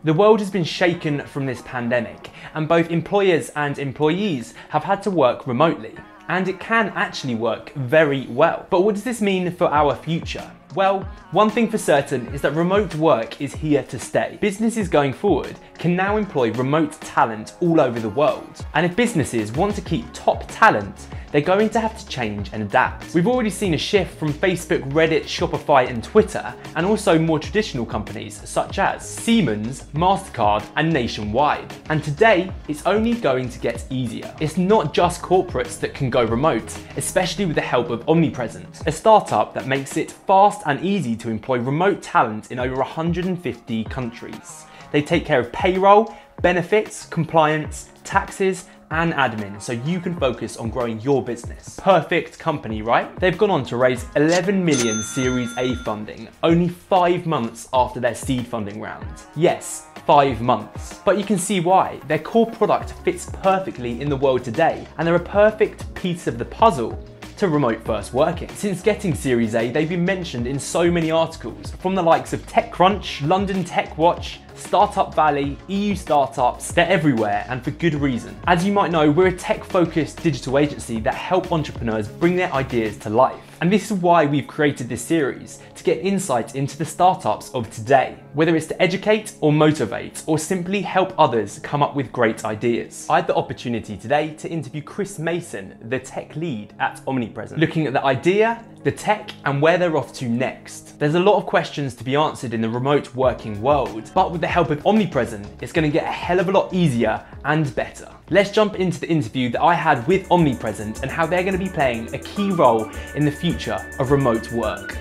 The world has been shaken from this pandemic, and both employers and employees have had to work remotely. And it can actually work very well. But what does this mean for our future? Well, one thing for certain is that remote work is here to stay. Businesses going forward can now employ remote talent all over the world. And if businesses want to keep top talent, they're going to have to change and adapt. We've already seen a shift from Facebook, Reddit, Shopify and Twitter, and also more traditional companies such as Siemens, MasterCard and Nationwide. And today, it's only going to get easier. It's not just corporates that can go remote, especially with the help of Omnipresent, a startup that makes it fast and easy to employ remote talent in over 150 countries. They take care of payroll, benefits, compliance, taxes, and admin, so you can focus on growing your business. Perfect company, right? They've gone on to raise 11 million Series A funding, only 5 months after their seed funding round. Yes, 5 months. But you can see why. Their core product fits perfectly in the world today, and they're a perfect piece of the puzzle to remote first working. Since getting Series A, they've been mentioned in so many articles from the likes of TechCrunch, London Tech Watch, Startup Valley, EU Startups. They're everywhere, and for good reason. As you might know, we're a tech-focused digital agency that help entrepreneurs bring their ideas to life. And this is why we've created this series, to get insights into the startups of today, whether it's to educate or motivate, or simply help others come up with great ideas. I had the opportunity today to interview Chris Mason, the tech lead at Omnipresent, looking at the idea, the tech, and where they're off to next. There's a lot of questions to be answered in the remote working world, but with the help of Omnipresent, it's going to get a hell of a lot easier and better. Let's jump into the interview that I had with Omnipresent and how they're going to be playing a key role in the future of remote work.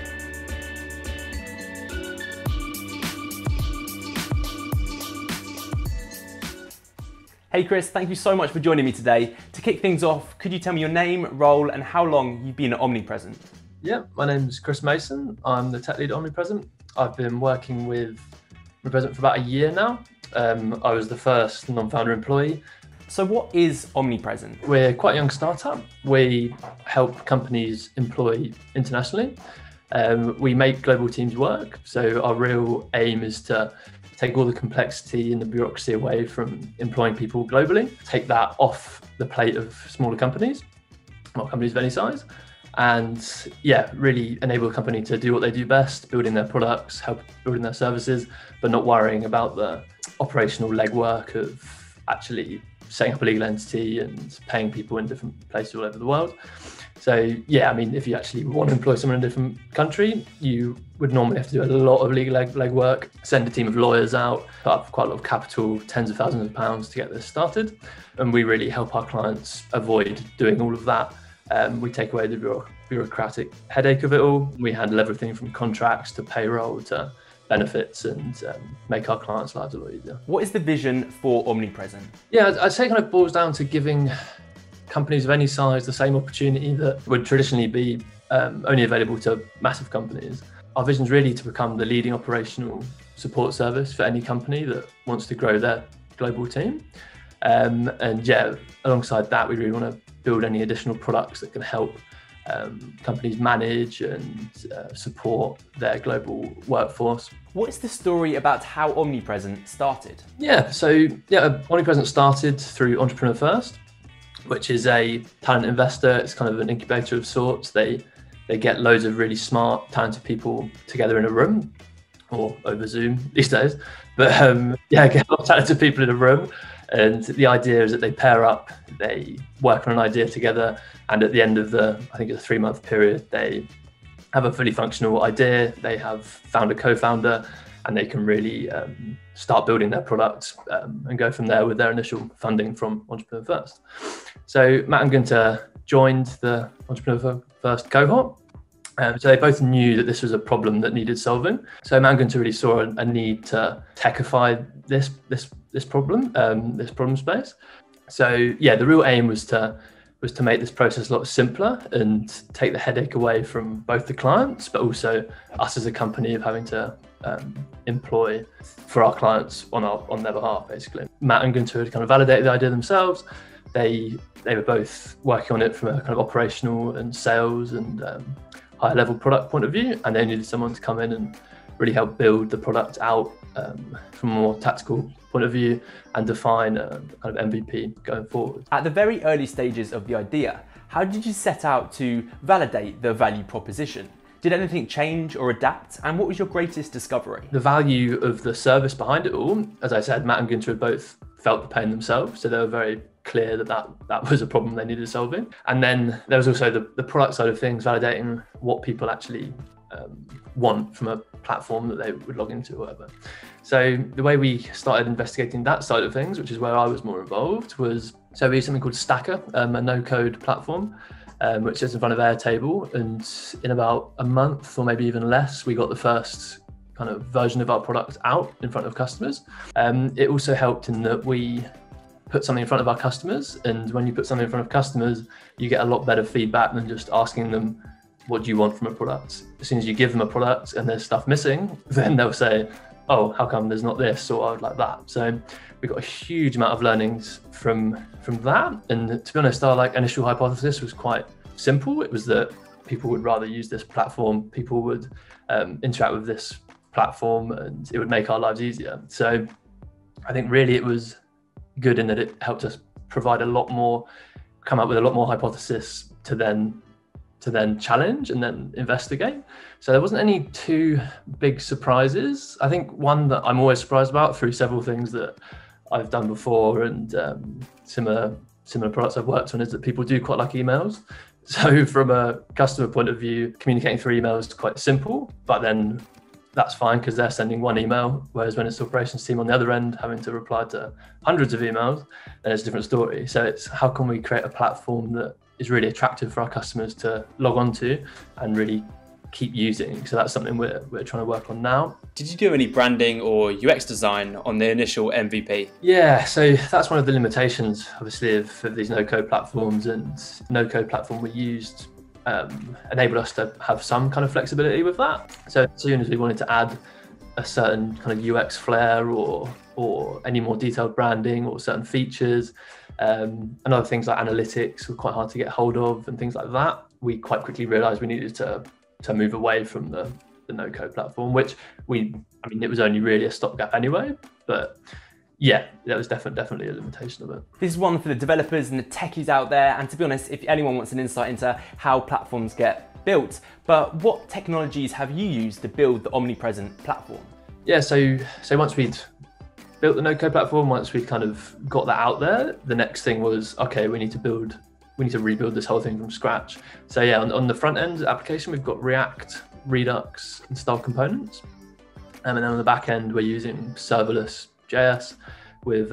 Hey Chris, thank you so much for joining me today. To kick things off, could you tell me your name, role, and how long you've been at Omnipresent? Yeah, my name's Chris Mason. I'm the tech lead at Omnipresent. I've been working with Omnipresent for about a year now. I was the first non-founder employee. So what is Omnipresent? We're quite a young startup. We help companies employ internationally. We make global teams work. So our real aim is to take all the complexity and the bureaucracy away from employing people globally, take that off the plate of smaller companies, or companies of any size, and yeah, really enable a company to do what they do best, building their products, help building their services, but not worrying about the operational legwork of actually setting up a legal entity and paying people in different places all over the world. So yeah, I mean, if you actually want to employ someone in a different country, you would normally have to do a lot of legal legwork, send a team of lawyers out, put up quite a lot of capital, tens of thousands of pounds to get this started. And we really help our clients avoid doing all of that. We take away the bureaucratic headache of it all. We handle everything from contracts to payroll to benefits and make our clients' lives a lot easier. What is the vision for Omnipresent? Yeah, I'd say it kind of boils down to giving companies of any size the same opportunity that would traditionally be only available to massive companies. Our vision is really to become the leading operational support service for any company that wants to grow their global team. And yeah, alongside that, we really want to build any additional products that can help companies manage and support their global workforce. What is the story about how Omnipresent started? Yeah, Omnipresent started through Entrepreneur First, which is a talent investor. It's kind of an incubator of sorts. They get loads of really smart, talented people together in a room, or over Zoom these days. But get a lot of talented people in a room. And the idea is that they pair up, they work on an idea together, and at the end of I think it's a 3-month period, they have a fully functional idea, they have found a co-founder, and they can really start building their products and go from there with their initial funding from Entrepreneur First. So Matt and Gunter joined the Entrepreneur First cohort. So they both knew that this was a problem that needed solving. So Matt and Gunter really saw a need to techify this problem space. So yeah, the real aim was to make this process a lot simpler and take the headache away from both the clients, but also us as a company of having to employ for our clients on their behalf, basically. Matt and Gunter had kind of validated the idea themselves. They were both working on it from a kind of operational and sales and higher level product point of view, and they needed someone to come in and really help build the product out from a more tactical point of view and define a kind of MVP going forward. At the very early stages of the idea, how did you set out to validate the value proposition? Did anything change or adapt? And what was your greatest discovery? The value of the service behind it all, as I said, Matt and Gunther had both felt the pain themselves. So they were very clear that was a problem they needed solving. And then there was also the product side of things, validating what people actually want from a platform that they would log into or whatever. So the way we started investigating that side of things, which is where I was more involved, was so we used something called Stacker, a no-code platform, which sits in front of Airtable. And in about a month or maybe even less, we got the first kind of version of our product out in front of customers. It also helped in that we put something in front of our customers. And when you put something in front of customers, you get a lot better feedback than just asking them, what do you want from a product? As soon as you give them a product and there's stuff missing, then they'll say, oh, how come there's not this, or I would like that. So we got a huge amount of learnings from that. And to be honest, our initial hypothesis was quite simple. It was that people would rather use this platform, people would interact with this platform, and it would make our lives easier. So I think really it was good in that it helped us provide come up with a lot more hypothesis to then challenge and then investigate. So there wasn't any too big surprises. I think one that I'm always surprised about through several things that I've done before and similar products I've worked on is that people do quite like emails. So from a customer point of view, communicating through email is quite simple, but then that's fine because they're sending one email, whereas when it's the operations team on the other end having to reply to hundreds of emails, then it's a different story. So it's how can we create a platform that is really attractive for our customers to log on to and really keep using. So that's something we're trying to work on now. Did you do any branding or UX design on the initial MVP? Yeah, so that's one of the limitations, obviously, of these no-code platforms. And no-code platform we used enabled us to have some kind of flexibility with that. So as soon as we wanted to add a certain kind of UX flair or any more detailed branding or certain features, and other things like analytics were quite hard to get hold of and things like that, we quite quickly realized we needed to move away from the no-code platform, which it was only really a stopgap anyway, but yeah, that was definitely a limitation of it. This is one for the developers and the techies out there, and to be honest, if anyone wants an insight into how platforms get built, but what technologies have you used to build the Omnipresent platform? Yeah, so once we'd built the no-code platform, once we'd kind of got that out there, the next thing was, okay, we need to rebuild this whole thing from scratch. So yeah, on the front end application, we've got React, Redux, and style components. And then on the back end, we're using serverless JS with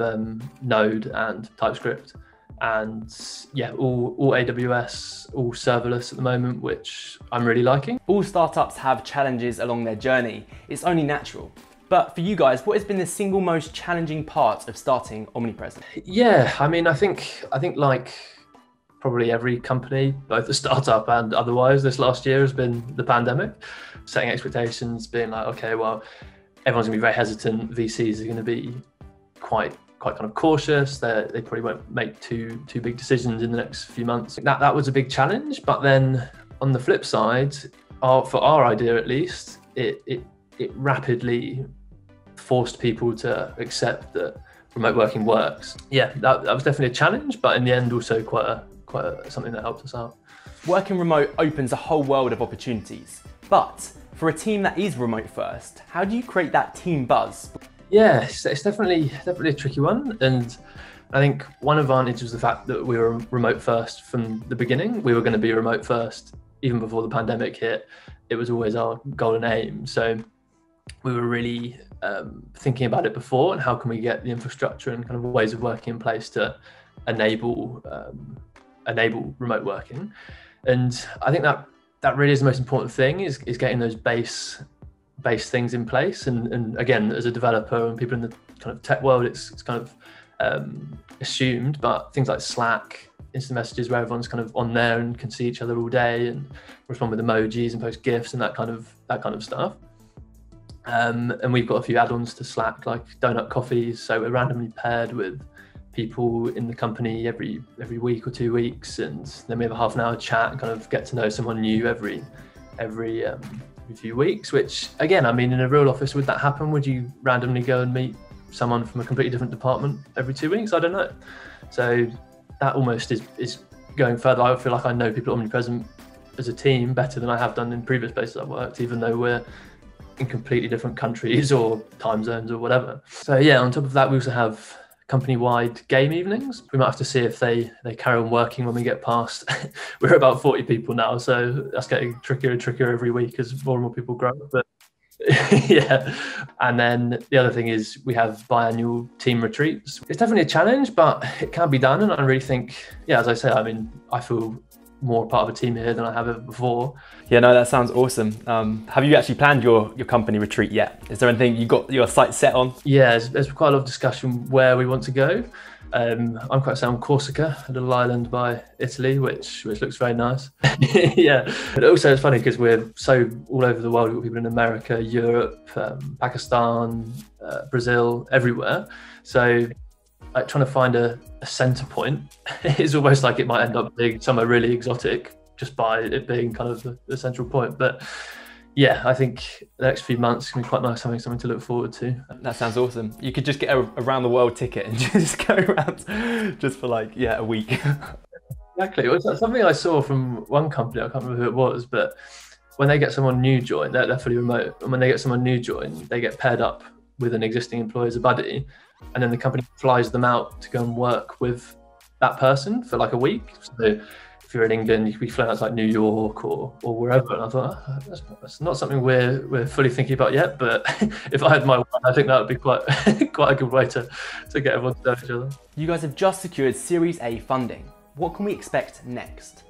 Node and TypeScript. And yeah, all AWS, all serverless at the moment, which I'm really liking. All startups have challenges along their journey. It's only natural. But for you guys, what has been the single most challenging part of starting Omnipresent? Yeah, I think like probably every company, both a startup and otherwise, this last year has been the pandemic. Setting expectations, being like, okay, well, everyone's gonna be very hesitant. VCs are gonna be quite kind of cautious. They probably won't make too big decisions in the next few months. That was a big challenge. But then on the flip side, for our idea at least, it rapidly forced people to accept that remote working works. Yeah, that was definitely a challenge, but in the end also quite something that helped us out. Working remote opens a whole world of opportunities, but for a team that is remote first, how do you create that team buzz? Yeah, it's definitely a tricky one, and I think one advantage was the fact that we were remote first from the beginning. We were going to be remote first even before the pandemic hit. It was always our goal and aim. So we were really thinking about it before, and how can we get the infrastructure and kind of ways of working in place to enable remote working. And I think that really is the most important thing, is getting those base things in place. And again, as a developer and people in the kind of tech world, it's kind of assumed, but things like Slack, instant messages where everyone's kind of on there and can see each other all day and respond with emojis and post GIFs and that kind of stuff. And we've got a few add-ons to Slack, like donut coffees. So we're randomly paired with people in the company every week or 2 weeks, and then we have a half an hour chat and kind of get to know someone new every every few weeks, which again, I mean, in a real office, would that happen? Would you randomly go and meet someone from a completely different department every 2 weeks? I don't know. So that almost is going further. I feel like I know people at Omnipresent as a team better than I have done in previous places I've worked, even though we're in completely different countries or time zones or whatever. So yeah, on top of that, we also have company-wide game evenings. We might have to see if they carry on working when we get past. We're about 40 people now, so that's getting trickier and trickier every week as more and more people grow. But yeah, and then the other thing is we have biannual team retreats. It's definitely a challenge, but it can be done. And I really think, yeah, as I say, I mean, I feel more part of a team here than I have ever before. Yeah, no, that sounds awesome. Have you actually planned your company retreat yet? Is there anything you got your sights set on? Yeah, there's quite a lot of discussion where we want to go. I'm quite excited on Corsica, a little island by Italy, which looks very nice. Yeah, but also it's funny because we're so all over the world. We've got people in America, Europe, Pakistan, Brazil, everywhere. So like trying to find a center point is almost like it might end up being somewhere really exotic just by it being kind of the central point. But yeah, I think the next few months can be quite nice, having something to look forward to. That sounds awesome. You could just get a round the world ticket and just go around just for like, yeah, a week. Exactly. It was something I saw from one company, I can't remember who it was, but when they get someone new join, they're fully remote. And when they get someone new join, they get paired up with an existing employee as a buddy. And then the company flies them out to go and work with that person for like a week. So if you're in England, you could be flown out to like New York or wherever. And I thought, that's not something we're fully thinking about yet. But if I had my way, I think that would be quite a good way to get everyone to know each other. You guys have just secured Series A funding. What can we expect next?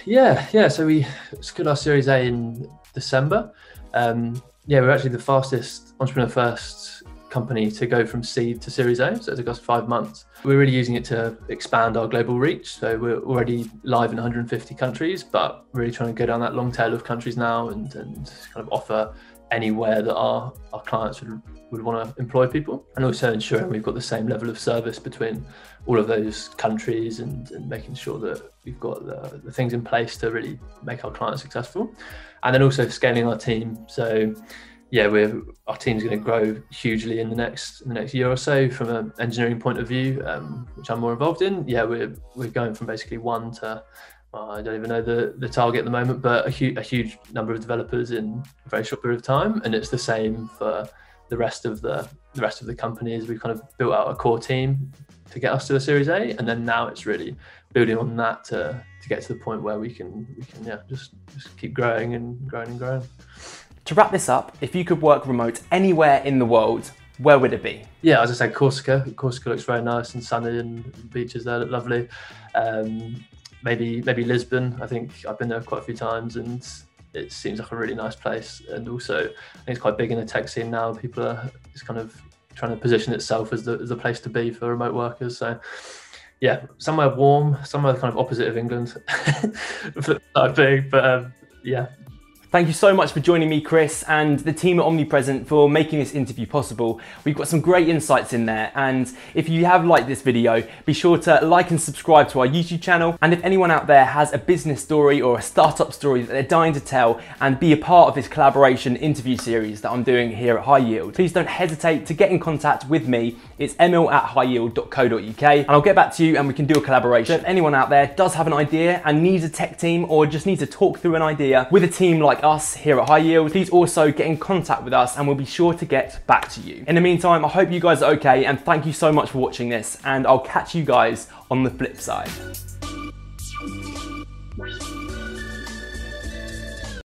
Yeah. So we secured our Series A in December. We're actually the fastest entrepreneur first company to go from seed to Series A, so it took us 5 months. We're really using it to expand our global reach, so we're already live in 150 countries, but really trying to go down that long tail of countries now and kind of offer anywhere that our clients would want to employ people, and also ensuring we've got the same level of service between all of those countries and making sure that we've got the things in place to really make our clients successful, and then also scaling our team. So yeah, our team's going to grow hugely in the next year or so from an engineering point of view, which I'm more involved in. Yeah, we're going from basically one to, I don't even know the target at the moment, but a huge number of developers in a very short period of time, and it's the same for the rest of the companies. We've kind of built out a core team to get us to the Series A, and then now it's really building on that to get to the point where we can just keep growing and growing and growing. To wrap this up, if you could work remote anywhere in the world, where would it be? Yeah, as I said, Corsica. Corsica looks very nice and sunny, and the beaches there look lovely. Maybe Lisbon. I think I've been there quite a few times, and it seems like a really nice place. And also, I think it's quite big in the tech scene now. People are just kind of trying to position itself as the place to be for remote workers. So yeah, somewhere warm, somewhere kind of opposite of England. Yeah. Thank you so much for joining me, Chris, and the team at Omnipresent for making this interview possible. We've got some great insights in there, and if you have liked this video, be sure to like and subscribe to our YouTube channel. And if anyone out there has a business story or a startup story that they're dying to tell and be a part of this collaboration interview series that I'm doing here at Hiyield, please don't hesitate to get in contact with me. It's emil@hiyield.co.uk, and I'll get back to you and we can do a collaboration. So if anyone out there does have an idea and needs a tech team or just needs to talk through an idea with a team like us here at Hiyield, please also get in contact with us and we'll be sure to get back to you. In the meantime, I hope you guys are okay, and thank you so much for watching this, and I'll catch you guys on the flip side.